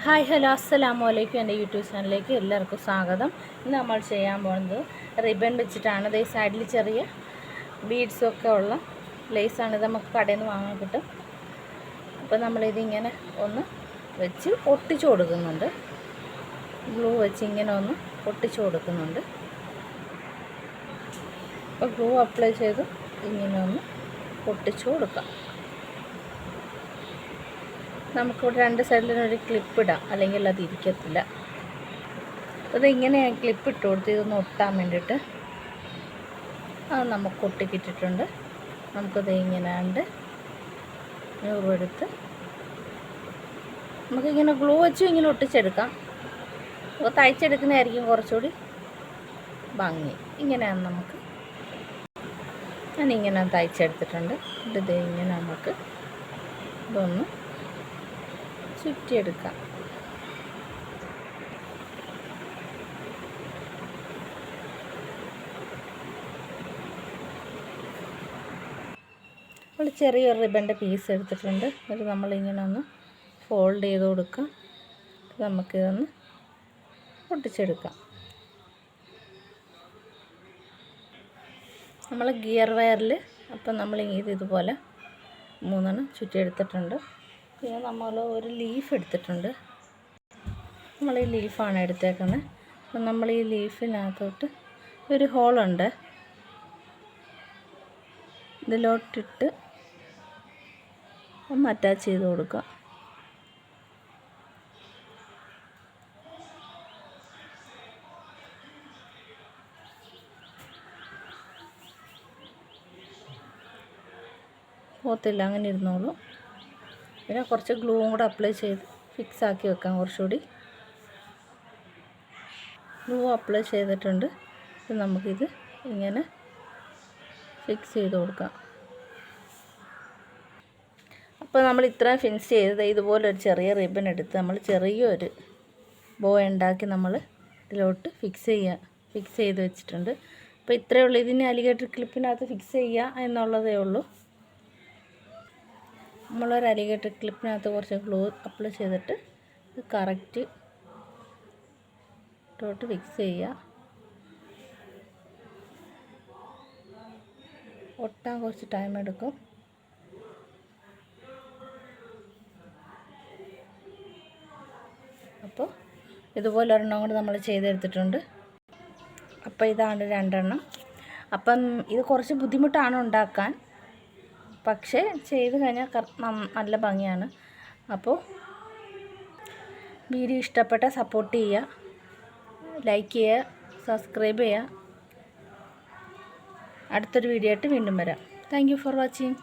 Hi hello അസ്സലാമു അലൈക്കും. എൻ്റെ യൂട്യൂബ് ചാനലിലേക്ക് എല്ലാവർക്കും സ്വാഗതം. ഇന്ന് നമ്മൾ ചെയ്യാൻ പോകുന്നത് റിബൺ വെച്ചിട്ടാണ്. ഈ സൈഡിൽ ചെറിയ ബീഡ്സൊക്കെ ഉള്ള ലേസാണ്. ഇത് നമുക്ക് കടയിൽ നിന്ന് വാങ്ങാൻ കിട്ടും. അപ്പോൾ നമ്മളിതിങ്ങനെ ഒന്ന് വെച്ച് ഒട്ടിച്ചു കൊടുക്കുന്നുണ്ട്. ഗ്ലൂ വെച്ച് ഇങ്ങനെ ഒന്ന് ഒട്ടിച്ചു കൊടുക്കുന്നുണ്ട്. അപ്പോൾ ഗ്ലൂ അപ്ലൈ ചെയ്ത് ഇങ്ങനെ ഒന്ന് ഒട്ടിച്ചു കൊടുക്കാം. നമുക്കിവിടെ രണ്ട് സൈഡിലും ഒരു ക്ലിപ്പ് ഇടാം, അല്ലെങ്കിൽ അത് ഇരിക്കത്തില്ല. അതിങ്ങനെ ക്ലിപ്പ് ഇട്ട് കൊടുത്ത് ഇതൊന്ന് ഒട്ടാൻ വേണ്ടിയിട്ട് അത് നമുക്ക് ഒട്ടിക്കിട്ടിട്ടുണ്ട്. നമുക്കത് ഇങ്ങനെ ഉണ്ട് എടുത്ത് നമുക്കിങ്ങനെ ഗ്ലൂ വെച്ചും ഇങ്ങനെ ഒട്ടിച്ചെടുക്കാം. അപ്പോൾ തയ്ച്ചെടുക്കുന്നതായിരിക്കും കുറച്ചുകൂടി ഭംഗി. ഇങ്ങനെയാണ് നമുക്ക് ഞാനിങ്ങനെ തയ്ച്ചെടുത്തിട്ടുണ്ട്. ഇത് ഇങ്ങനെ നമുക്ക് ഇതൊന്ന് ചുറ്റിയെടുക്കാം. നമ്മൾ ചെറിയൊരു റിബണിൻ്റെ പീസ് എടുത്തിട്ടുണ്ട്. എന്നിട്ട് നമ്മളിങ്ങനെ ഒന്ന് ഫോൾഡ് ചെയ്ത് കൊടുക്കാം. നമുക്കിതൊന്ന് പൊട്ടിച്ചെടുക്കാം. നമ്മൾ ഗിയർ വയറിൽ അപ്പം നമ്മൾ ഇതുപോലെ 3 ചുറ്റിയെടുത്തിട്ടുണ്ട്. പിന്നെ നമ്മൾ ഒരു ലീഫ് എടുത്തിട്ടുണ്ട്. നമ്മൾ ഈ ലീഫാണ് എടുത്തേക്കുന്നത്. അപ്പം നമ്മൾ ഈ ലീഫിനകത്തോട്ട് ഒരു ഹോളുണ്ട്. ഇതിലോട്ടിട്ട് ഒന്ന് അറ്റാച്ച് ചെയ്ത് കൊടുക്കുക. പോത്തില്ല, അങ്ങനെ ഇരുന്നോളൂ. പിന്നെ കുറച്ച് ഗ്ലൂവും കൂടെ അപ്ലൈ ചെയ്ത് ഫിക്സ് ആക്കി വെക്കാം. കുറച്ചുകൂടി ഗ്ലൂ അപ്ലൈ ചെയ്തിട്ടുണ്ട്. നമുക്കിത് ഇങ്ങനെ ഫിക്സ് ചെയ്ത് കൊടുക്കാം. അപ്പോൾ നമ്മൾ ഇത്രയും ഫിനിഷ് ചെയ്ത് ഇതുപോലെ ഒരു ചെറിയ റിബൺ എടുത്ത് നമ്മൾ ചെറിയൊരു ബോ ഉണ്ടാക്കി നമ്മൾ ഇതിലോട്ട് ഫിക്സ് ചെയ്ത് വെച്ചിട്ടുണ്ട്. അപ്പോൾ ഇത്രയേ ഉള്ളൂ. ഇതിന് അലിഗേറ്റർ ക്ലിപ്പിനകത്ത് ഫിക്സ് ചെയ്യുക എന്നുള്ളതേ ഉള്ളൂ. നമ്മളൊരു അലിഗേറ്റർ ക്ലിപ്പിനകത്ത് കുറച്ച് ഗ്ലൂ അപ്ലൈ ചെയ്തിട്ട് ഇത് കറക്റ്റ് ഇട്ടോട്ട് ഫിക്സ് ചെയ്യുക. ഒട്ടാൻ കുറച്ച് ടൈം എടുക്കും. അപ്പോൾ ഇതുപോലെ ഒരെണ്ണം കൂടി നമ്മൾ ചെയ്തെടുത്തിട്ടുണ്ട്. അപ്പോൾ ഇതാണ് 2 അപ്പം ഇത് കുറച്ച് ബുദ്ധിമുട്ടാണ് ഉണ്ടാക്കാൻ, പക്ഷേ ചെയ്ത് കഴിഞ്ഞാൽ നല്ല ഭംഗിയാണ്. അപ്പോൾ വീഡിയോ ഇഷ്ടപ്പെട്ട സപ്പോർട്ട് ചെയ്യുക, ലൈക്ക് ചെയ്യുക, സബ്സ്ക്രൈബ് ചെയ്യുക. അടുത്തൊരു വീഡിയോ ആയിട്ട് വീണ്ടും വരാം. Thank you for watching.